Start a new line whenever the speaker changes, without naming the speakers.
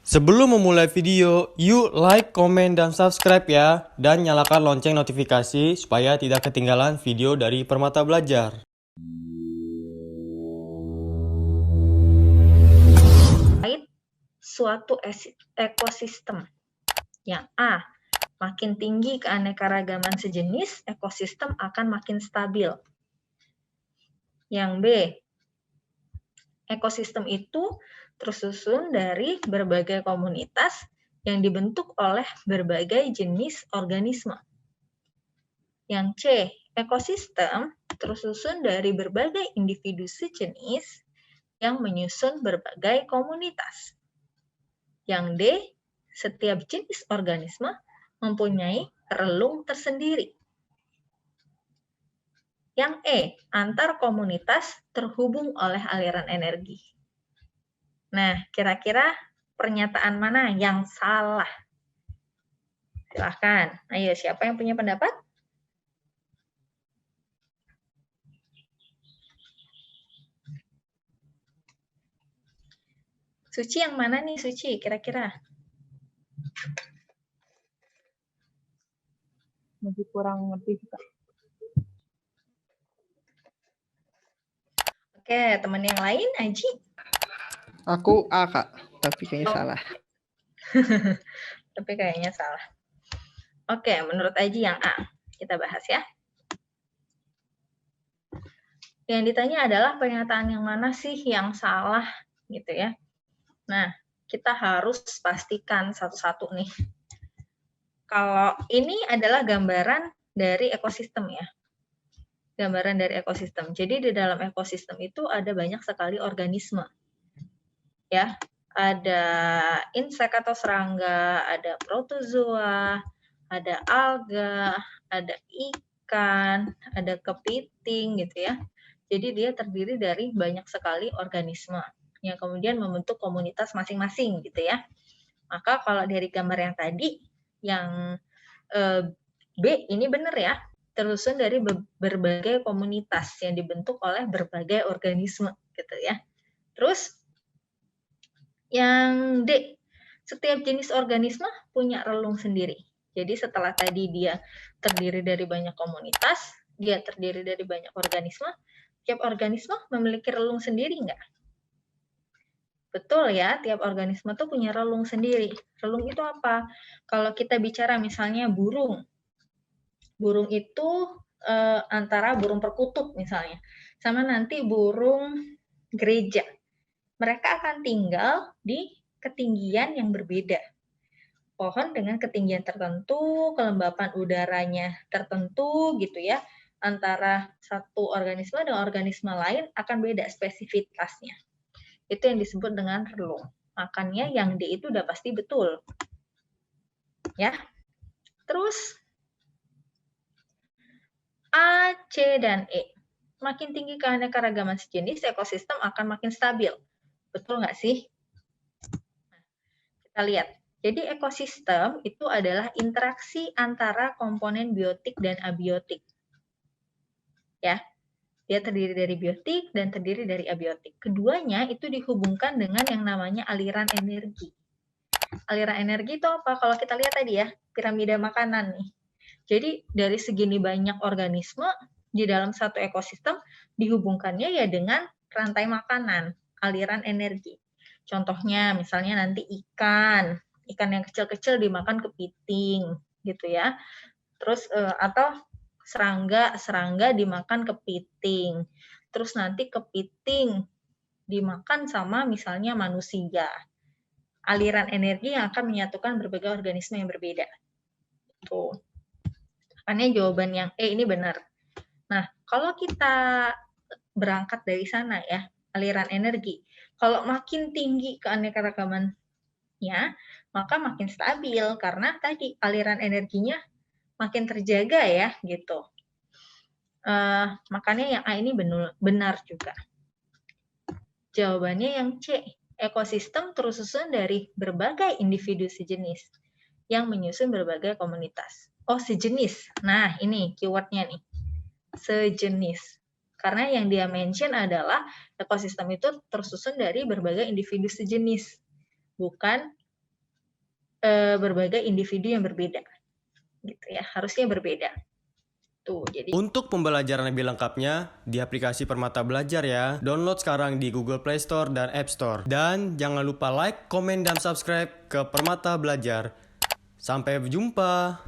Sebelum memulai video, yuk like, komen, dan subscribe ya. Dan nyalakan lonceng notifikasi supaya tidak ketinggalan video dari Permata Belajar.
Suatu ekosistem. Yang A, makin tinggi keanekaragaman sejenis, ekosistem akan makin stabil. Yang B, ekosistem itu tersusun dari berbagai komunitas yang dibentuk oleh berbagai jenis organisme. Yang C, ekosistem tersusun dari berbagai individu sejenis yang menyusun berbagai komunitas. Yang D, setiap jenis organisme mempunyai relung tersendiri. Yang E, antar komunitas terhubung oleh aliran energi. Nah, kira-kira pernyataan mana yang salah? Silahkan. Ayo, siapa yang punya pendapat? Suci yang mana nih, Suci? Kira-kira?
Masih kurang ngerti juga.
Oke, teman yang lain, Aji?
Aku A, Kak, tapi kayaknya salah.
Tapi kayaknya salah. Oke, menurut Aji yang A. Kita bahas ya. Yang ditanya adalah pernyataan yang mana sih yang salah, gitu ya. Nah, kita harus pastikan satu-satu nih. Kalau ini adalah gambaran dari ekosistem ya. Gambaran dari ekosistem. Jadi di dalam ekosistem itu ada banyak sekali organisme. Ya, ada insek atau serangga, ada protozoa, ada alga, ada ikan, ada kepiting gitu ya. Jadi dia terdiri dari banyak sekali organisme yang kemudian membentuk komunitas masing-masing gitu ya. Maka kalau dari gambar yang tadi, yang B ini benar ya, tersusun dari berbagai komunitas yang dibentuk oleh berbagai organisme gitu ya. Terus yang D, setiap jenis organisme punya relung sendiri. Jadi setelah tadi dia terdiri dari banyak komunitas, dia terdiri dari banyak organisme, tiap organisme memiliki relung sendiri nggak? Betul ya, tiap organisme tuh punya relung sendiri. Relung itu apa? Kalau kita bicara misalnya burung, burung itu antara burung perkutut misalnya, sama nanti burung gereja. Mereka akan tinggal di ketinggian yang berbeda. Pohon dengan ketinggian tertentu, kelembapan udaranya tertentu gitu ya, antara satu organisme dengan organisme lain akan beda spesifikasinya. Itu yang disebut dengan relung. Makanya yang D itu udah pasti betul. Ya. Terus A, C, dan E. Makin tinggi keanekaragaman sejenis, ekosistem akan makin stabil. Betul nggak sih? Nah, kita lihat. Jadi ekosistem itu adalah interaksi antara komponen biotik dan abiotik. Ya, dia terdiri dari biotik dan terdiri dari abiotik. Keduanya itu dihubungkan dengan yang namanya aliran energi. Aliran energi itu apa? Kalau kita lihat tadi ya, piramida makanan nih. Jadi dari segini banyak organisme di dalam satu ekosistem dihubungkannya ya dengan rantai makanan, aliran energi. Contohnya misalnya nanti ikan yang kecil-kecil dimakan kepiting gitu ya. Terus atau serangga dimakan kepiting. Terus nanti kepiting dimakan sama misalnya manusia. Aliran energi yang akan menyatukan berbagai organisme yang berbeda. Tuh. Makanya jawaban yang E ini benar. Nah, kalau kita berangkat dari sana ya, aliran energi. Kalau makin tinggi keanekaragamannya, maka makin stabil karena tadi aliran energinya makin terjaga ya, gitu. Makanya yang A ini benar juga. Jawabannya yang C. Ekosistem tersusun dari berbagai individu sejenis yang menyusun berbagai komunitas. Oh, sejenis. Nah, ini keywordnya nih. Sejenis. Karena yang dia mention adalah ekosistem itu tersusun dari berbagai individu sejenis. Bukan berbagai individu yang berbeda. Gitu ya, harusnya berbeda. Tuh, jadi
Untuk pembelajaran lebih lengkapnya di aplikasi Permata Belajar ya. Download sekarang di Google Play Store dan App Store. Dan jangan lupa like, komen, dan subscribe ke Permata Belajar. Sampai jumpa.